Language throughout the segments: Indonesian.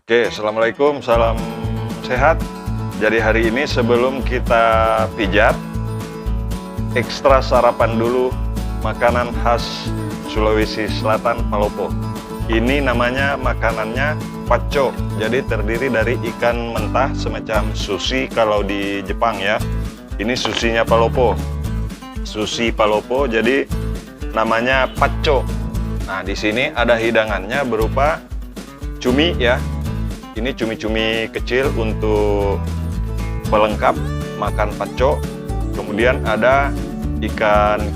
Oke, Assalamualaikum, salam sehat. Jadi hari ini sebelum kita pijat, ekstra sarapan dulu makanan khas Sulawesi Selatan, Palopo. Ini namanya makanannya paco. Jadi terdiri dari ikan mentah semacam sushi kalau di Jepang ya. Ini sushinya Palopo. Sushi Palopo, jadi namanya paco. Nah, di sini ada hidangannya berupa cumi ya. Ini cumi-cumi kecil untuk pelengkap makan paco. Kemudian ada ikan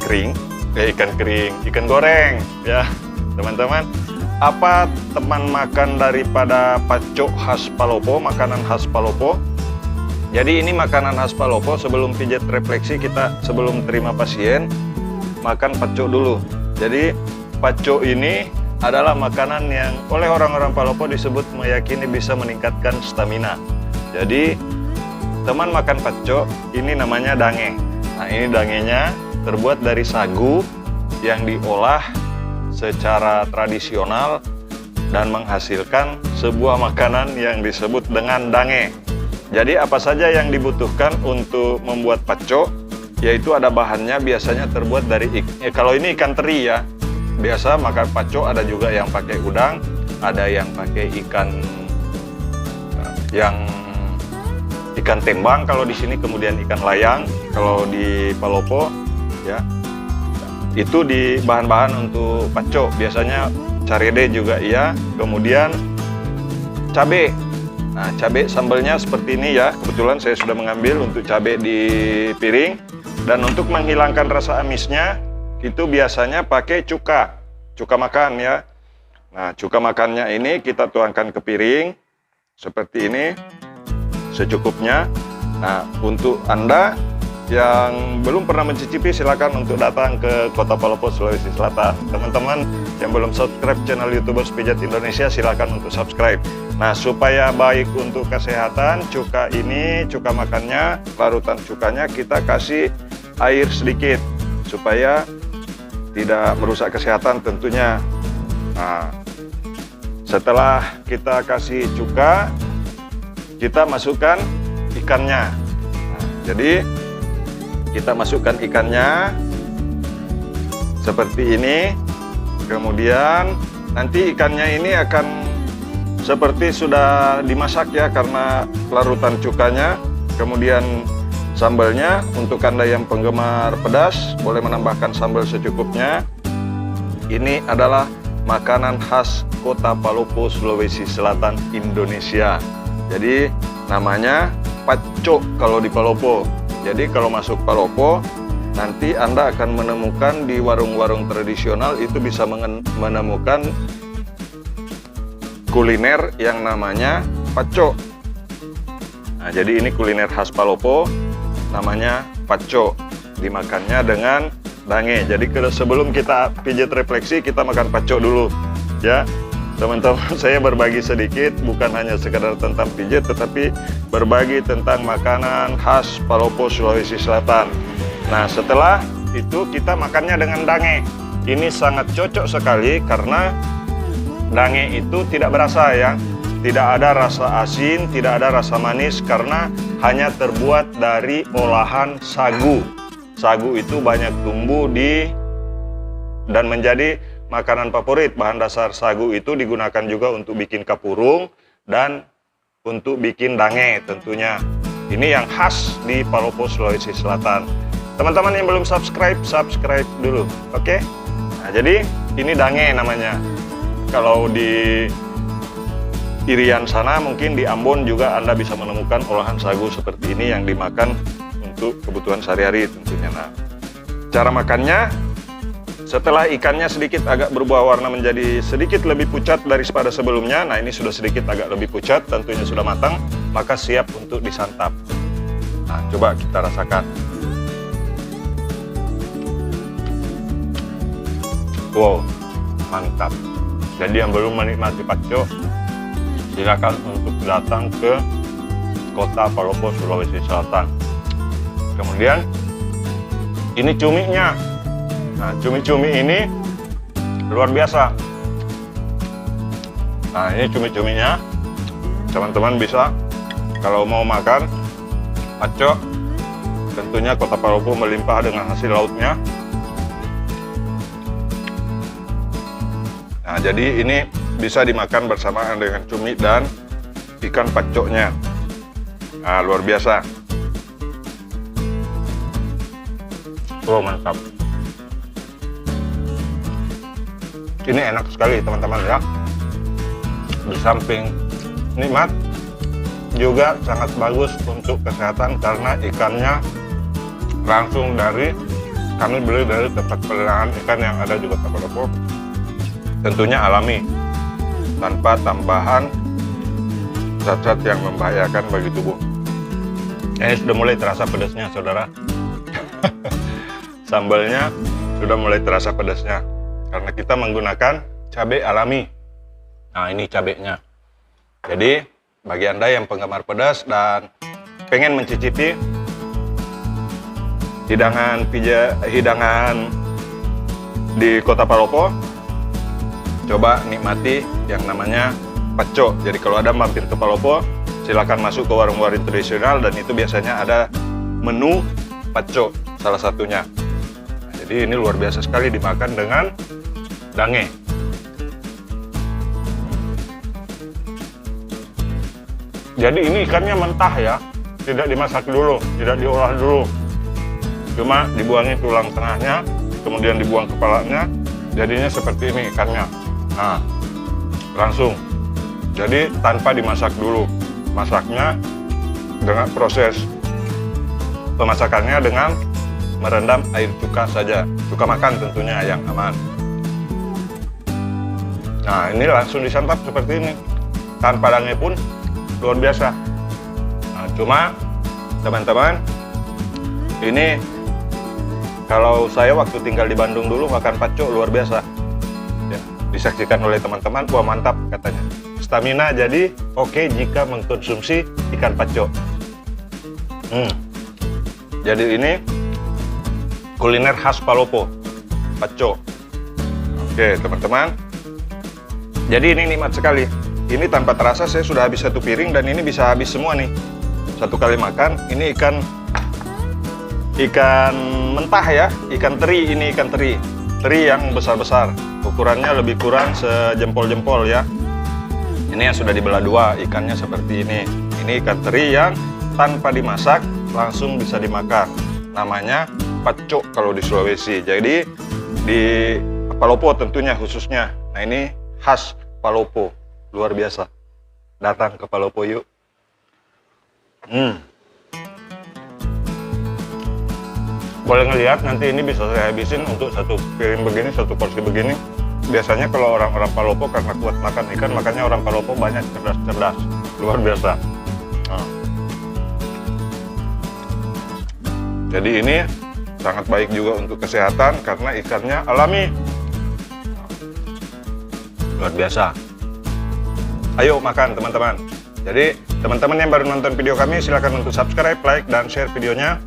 goreng ya teman-teman. Apa teman makan daripada paco khas Palopo, makanan khas Palopo? Jadi ini makanan khas Palopo. Sebelum pijat refleksi, kita sebelum terima pasien makan paco dulu. Jadi paco ini adalah makanan yang oleh orang-orang Palopo disebut meyakini bisa meningkatkan stamina. Jadi teman makan paco ini namanya dange. Nah, ini dangenya terbuat dari sagu yang diolah secara tradisional dan menghasilkan sebuah makanan yang disebut dengan dange. Jadi apa saja yang dibutuhkan untuk membuat paco? Yaitu ada bahannya, biasanya terbuat dari kalau ini ikan teri ya. Biasa makan paco ada juga yang pakai udang, ada yang pakai ikan tembang kalau di sini, kemudian ikan layang kalau di Palopo ya. Itu di bahan-bahan untuk paco. Biasanya carede juga iya, kemudian cabe. Nah, cabe sambelnya seperti ini ya. Kebetulan saya sudah mengambil untuk cabe di piring, dan untuk menghilangkan rasa amisnya itu biasanya pakai cuka makan ya. Nah, cuka makannya ini kita tuangkan ke piring seperti ini secukupnya. Nah, untuk Anda yang belum pernah mencicipi, silakan untuk datang ke Kota Palopo, Sulawesi Selatan. Teman-teman yang belum subscribe channel YouTubers Pijat Indonesia, silakan untuk subscribe. Nah, supaya baik untuk kesehatan, cuka makannya, larutan cukanya kita kasih air sedikit supaya tidak merusak kesehatan tentunya. Nah, setelah kita kasih cuka, kita masukkan ikannya. Nah, jadi kita masukkan ikannya seperti ini. Kemudian nanti ikannya ini akan seperti sudah dimasak ya, karena larutan cukanya. Kemudian sambalnya, untuk Anda yang penggemar pedas boleh menambahkan sambal secukupnya. Ini adalah makanan khas Kota Palopo, Sulawesi Selatan, Indonesia. Jadi namanya paco kalau di Palopo. Jadi kalau masuk Palopo, nanti Anda akan menemukan di warung-warung tradisional itu bisa menemukan kuliner yang namanya paco. Nah, jadi ini kuliner khas Palopo, namanya paco, dimakannya dengan dange. Jadi sebelum kita pijat refleksi, kita makan paco dulu ya teman-teman. Saya berbagi sedikit, bukan hanya sekadar tentang pijat, tetapi berbagi tentang makanan khas Palopo, Sulawesi Selatan. Nah, setelah itu kita makannya dengan dange. Ini sangat cocok sekali karena dange itu tidak berasa ya. Tidak ada rasa asin, tidak ada rasa manis, karena hanya terbuat dari olahan sagu. Sagu itu banyak tumbuh dan menjadi makanan favorit. Bahan dasar sagu itu digunakan juga untuk bikin kapurung dan untuk bikin dange tentunya. Ini yang khas di Palopo, Sulawesi Selatan. Teman-teman yang belum subscribe dulu, oke? Nah, jadi ini dange namanya. Kalau di Irian sana, mungkin di Ambon juga Anda bisa menemukan olahan sagu seperti ini yang dimakan untuk kebutuhan sehari-hari tentunya. Nah, cara makannya, setelah ikannya sedikit agak berubah warna menjadi sedikit lebih pucat daripada sebelumnya. Nah, ini sudah sedikit agak lebih pucat, tentunya sudah matang, maka siap untuk disantap. Nah, coba kita rasakan. Wow, mantap. Jadi yang belum menikmati paco, silakan untuk datang ke Kota Palopo, Sulawesi Selatan. Kemudian ini cuminya. Nah, cumi-cumi ini luar biasa. Nah, ini cumi-cuminya. teman-teman bisa kalau mau makan paco, tentunya Kota Palopo melimpah dengan hasil lautnya. Nah, jadi ini bisa dimakan bersamaan dengan cumi dan ikan pacoknya. Nah, luar biasa. Oh, mantap. Ini enak sekali teman-teman ya. Di samping nikmat, juga sangat bagus untuk kesehatan karena ikannya langsung dari, kami beli dari tempat pelelangan ikan yang ada di Kota Palopo. Tentunya alami, tanpa tambahan zat-zat yang membahayakan bagi tubuh. Ini sudah mulai terasa pedasnya, saudara. Sambalnya sudah mulai terasa pedasnya karena kita menggunakan cabai alami. Nah, ini cabainya. Jadi bagi Anda yang penggemar pedas dan pengen mencicipi hidangan di Kota Palopo, coba nikmati yang namanya paco. Jadi kalau ada mampir ke Palopo, silakan masuk ke warung-warung tradisional dan itu biasanya ada menu paco salah satunya. Nah, jadi ini luar biasa sekali dimakan dengan dange. Jadi ini ikannya mentah ya, tidak dimasak dulu, tidak diolah dulu. Cuma dibuangin tulang tengahnya, kemudian dibuang kepalanya, jadinya seperti ini ikannya. Nah, langsung. Jadi tanpa dimasak dulu. Masaknya dengan proses pemasakannya dengan merendam air cuka saja. Cuka makan tentunya yang aman. Nah, ini langsung disantap seperti ini. Tanpa dange pun luar biasa. Nah, cuma teman-teman, ini kalau saya waktu tinggal di Bandung dulu makan paco luar biasa. Ya, disaksikan oleh teman-teman, wah mantap katanya. Stamina jadi oke jika mengkonsumsi ikan paco. Jadi ini kuliner khas Palopo, paco. Oke teman-teman. Jadi ini nikmat sekali. Ini tanpa terasa saya sudah habis satu piring dan ini bisa habis semua nih. Satu kali makan. Ini ikan mentah ya, ikan teri. Ini ikan teri. Teri yang besar-besar. Ukurannya lebih kurang sejempol-jempol ya. Ini yang sudah dibelah dua, ikannya seperti ini. Ini ikan teri yang tanpa dimasak langsung bisa dimakan. Namanya paco kalau di Sulawesi. Jadi di Palopo tentunya khususnya. Nah ini khas Palopo, luar biasa. Datang ke Palopo yuk. Boleh ngelihat nanti ini bisa saya habisin untuk satu piring begini, satu porsi begini. Biasanya kalau orang-orang Palopo karena kuat makan ikan, makanya orang Palopo banyak cerdas-cerdas, luar biasa. Nah. Jadi ini sangat baik juga untuk kesehatan karena ikannya alami. Luar biasa. Ayo makan teman-teman. Jadi teman-teman yang baru nonton video kami silakan untuk subscribe, like, dan share videonya.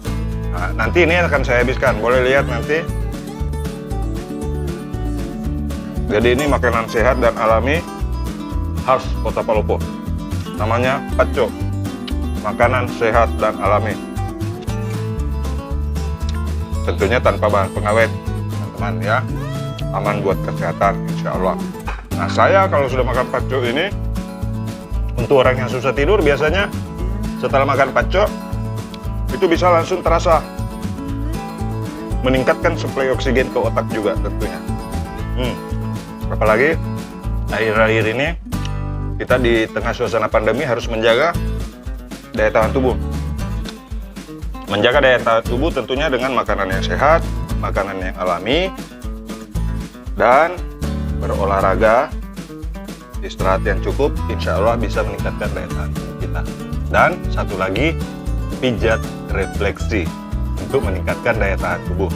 Nah, nanti ini akan saya habiskan. Boleh lihat nanti. Jadi ini makanan sehat dan alami khas Kota Palopo. Namanya paco. Makanan sehat dan alami. Tentunya tanpa bahan pengawet, teman-teman ya. Aman buat kesehatan, insya Allah. Nah, saya kalau sudah makan paco ini, untuk orang yang susah tidur biasanya setelah makan paco itu bisa langsung terasa meningkatkan suplai oksigen ke otak juga tentunya. Apalagi akhir-akhir ini kita di tengah suasana pandemi harus menjaga daya tahan tubuh. Menjaga daya tahan tubuh tentunya dengan makanan yang sehat, makanan yang alami, dan berolahraga, istirahat yang cukup, insya Allah bisa meningkatkan daya tahan tubuh kita. Dan satu lagi, pijat refleksi untuk meningkatkan daya tahan tubuh.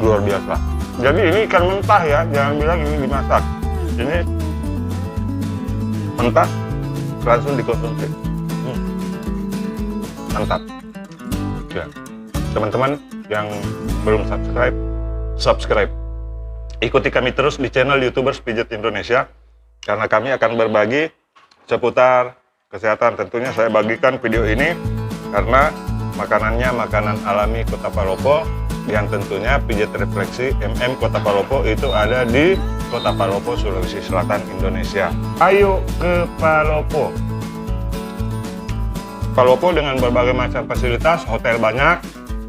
Luar biasa. Jadi ini ikan mentah ya, jangan bilang ini dimasak. Ini mentah langsung dikonsumsi. Mantap. Ya. Teman-teman yang belum subscribe. Ikuti kami terus di channel YouTubers Pijat Indonesia. karena kami akan berbagi seputar kesehatan. Tentunya saya bagikan video ini karena makanannya makanan alami Kota Palopo, yang tentunya pijat refleksi Kota Palopo itu ada di Kota Palopo, Sulawesi Selatan, Indonesia. Ayo ke Palopo. Palopo dengan berbagai macam fasilitas, hotel banyak,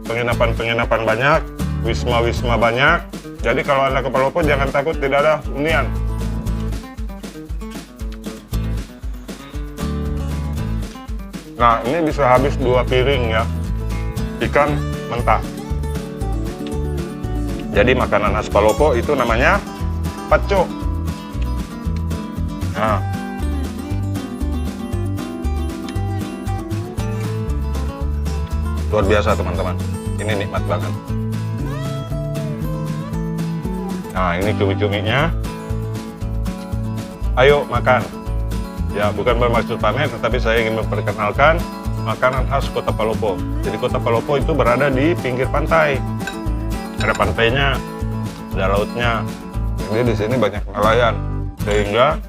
penginapan banyak, wisma banyak. Jadi kalau Anda ke Palopo jangan takut tidak ada hunian. Nah, ini bisa habis 2 piring ya, ikan mentah. Jadi makanan khas Palopo itu namanya paco. Nah, luar biasa teman-teman, ini nikmat banget. Nah, ini cumi-cuminya. Ayo makan. Ya, bukan bermaksud pamer, tetapi saya ingin memperkenalkan makanan khas Kota Palopo. Jadi Kota Palopo itu berada di pinggir pantai. Ada pantainya, ada lautnya. Jadi di sini banyak nelayan, sehingga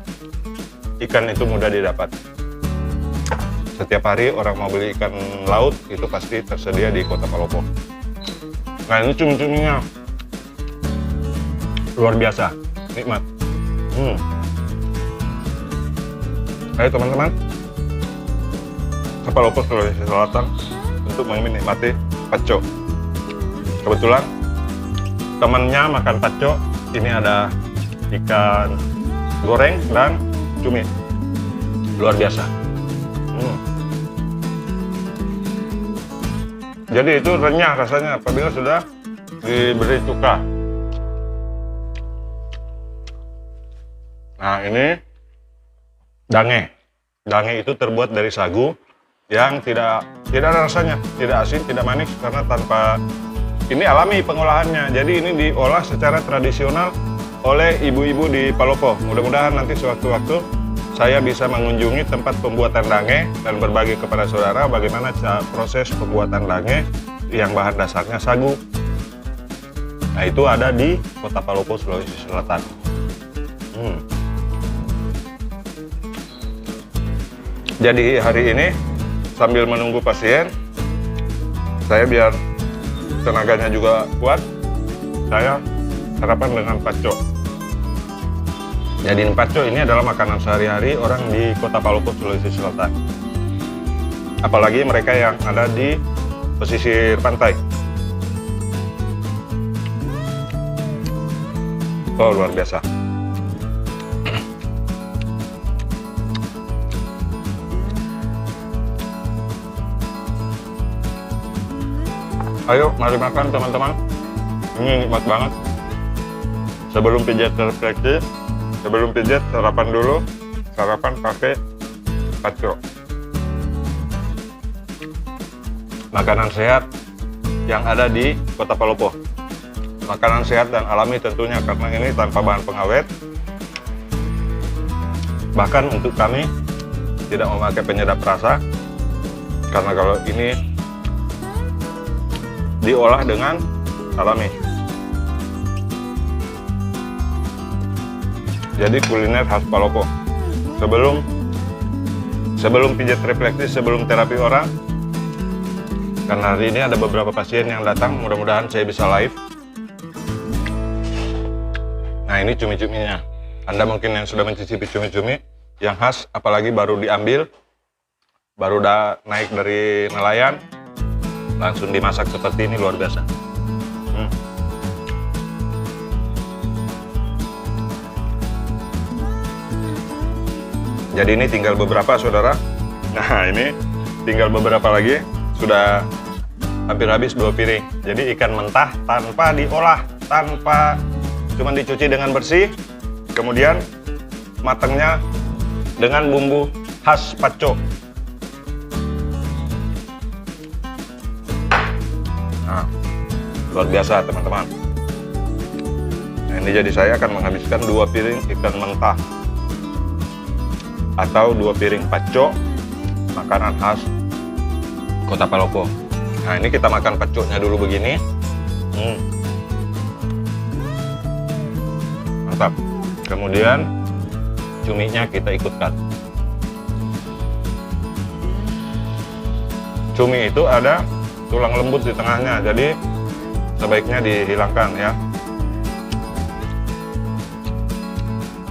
ikan itu mudah didapat. Setiap hari orang mau beli ikan laut itu pasti tersedia di Kota Palopo. Nah, ini cumi-cuminya luar biasa, nikmat. Ayo teman-teman, ke Palopo, Sulawesi Selatan untuk menikmati paco. Kebetulan temannya makan paco, ini ada ikan goreng dan cumi, luar biasa. Jadi itu renyah rasanya apabila sudah diberi cuka. Nah, ini dange. Dange itu terbuat dari sagu yang tidak ada rasanya, tidak asin, tidak manis, karena tanpa ini alami pengolahannya. Jadi ini diolah secara tradisional oleh ibu-ibu di Palopo. Mudah-mudahan nanti sewaktu-waktu saya bisa mengunjungi tempat pembuatan dange dan berbagi kepada saudara bagaimana proses pembuatan dange yang bahan dasarnya sagu. Nah, itu ada di Kota Palopo, Sulawesi Selatan. Jadi hari ini sambil menunggu pasien, saya biar tenaganya juga kuat, saya sarapan dengan paco. Jadi paco ini adalah makanan sehari-hari orang di Kota Palopo, Sulawesi Selatan. Apalagi mereka yang ada di pesisir pantai. Oh, luar biasa. Ayo, mari makan teman-teman. Ini nikmat banget. Sebelum pijat refleksi, sebelum pijat sarapan dulu. Sarapan pakai paco. Makanan sehat yang ada di Kota Palopo. Makanan sehat dan alami tentunya, karena ini tanpa bahan pengawet. Bahkan untuk kami tidak memakai penyedap rasa, karena kalau ini diolah dengan alami. Jadi kuliner khas Palopo. Sebelum pijat refleksi, sebelum terapi orang, karena hari ini ada beberapa pasien yang datang, mudah-mudahan saya bisa live. Nah, ini cumi-cuminya. Anda mungkin yang sudah mencicipi cumi-cumi yang khas, apalagi baru diambil, baru udah naik dari nelayan, langsung dimasak seperti ini, luar biasa. Jadi ini tinggal beberapa saudara. Nah, ini tinggal beberapa lagi, sudah hampir habis 2 piring. Jadi ikan mentah tanpa diolah, tanpa cuma dicuci dengan bersih, kemudian matangnya dengan bumbu khas paco. Nah, luar biasa teman-teman. Nah, ini jadi saya akan menghabiskan 2 piring ikan mentah atau 2 piring paco, makanan khas Kota Palopo. Nah, ini kita makan paconya dulu begini. Mantap. Kemudian cuminya kita ikutkan. Cumi itu ada tulang lembut di tengahnya, jadi sebaiknya dihilangkan ya.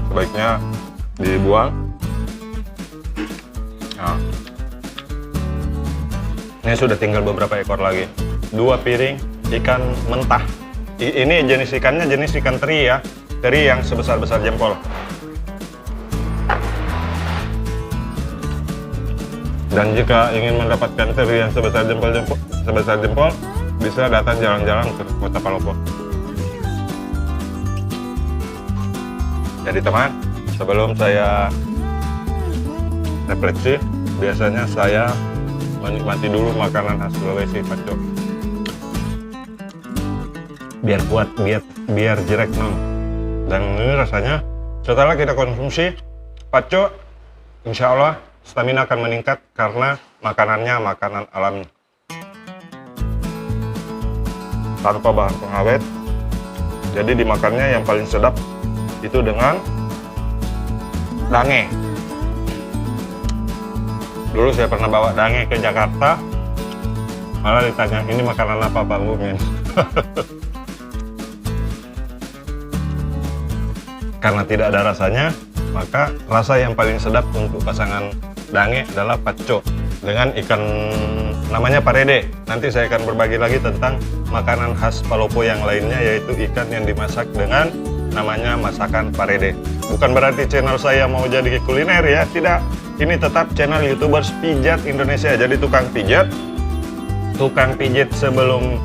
Sebaiknya dibuang. Nah, ini sudah tinggal beberapa ekor lagi. 2 piring ikan mentah. Ini jenis ikannya jenis ikan teri ya, teri yang sebesar-besar jempol. Dan jika ingin mendapatkan teri yang sebesar jempol, bisa datang jalan-jalan ke Kota Palopo. Jadi teman, sebelum saya refleksi, biasanya saya menikmati dulu makanan khas Sulawesi, paco. Biar kuat, biar jerek non. Dan ini rasanya setelah kita konsumsi paco, insya Allah stamina akan meningkat karena makanannya makanan alami, tanpa bahan pengawet. Jadi dimakannya yang paling sedap itu dengan dange. Dulu saya pernah bawa dange ke Jakarta, malah ditanya, ini makanan apa Pak Mumin? Karena tidak ada rasanya, maka rasa yang paling sedap untuk pasangan dange adalah paco dengan ikan namanya parede. Nanti saya akan berbagi lagi tentang makanan khas Palopo yang lainnya, yaitu ikan yang dimasak dengan namanya masakan parede. Bukan berarti channel saya mau jadi kuliner ya, tidak. Ini tetap channel YouTubers pijat Indonesia. Jadi tukang pijat sebelum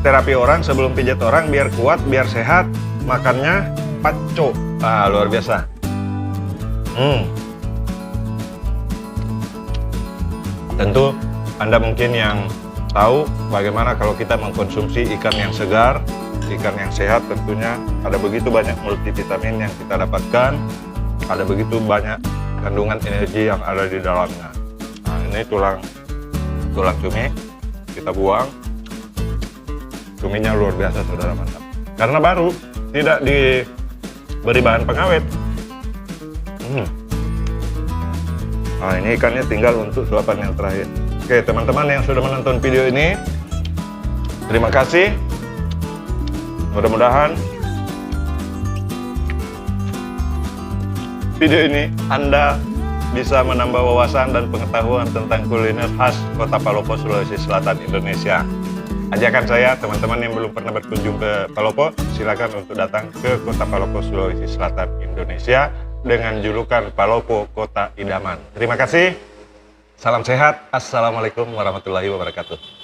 terapi orang, sebelum pijat orang, biar kuat, biar sehat, makannya paco. Ah, luar biasa. Tentu Anda mungkin yang tahu bagaimana kalau kita mengkonsumsi ikan yang segar, ikan yang sehat. Tentunya ada begitu banyak multivitamin yang kita dapatkan, ada begitu banyak kandungan energi yang ada di dalamnya. Nah, ini tulang cumi kita buang. Cuminya luar biasa saudara, mantap. Karena baru, tidak diberi bahan pengawet. Nah, ini ikannya tinggal untuk suapan yang terakhir. Oke, teman-teman yang sudah menonton video ini, terima kasih. Mudah-mudahan video ini Anda bisa menambah wawasan dan pengetahuan tentang kuliner khas Kota Palopo, Sulawesi Selatan, Indonesia. Ajakan saya, teman-teman yang belum pernah berkunjung ke Palopo, silakan untuk datang ke Kota Palopo, Sulawesi Selatan, Indonesia dengan julukan Palopo Kota Idaman. Terima kasih. Salam sehat. Assalamualaikum warahmatullahi wabarakatuh.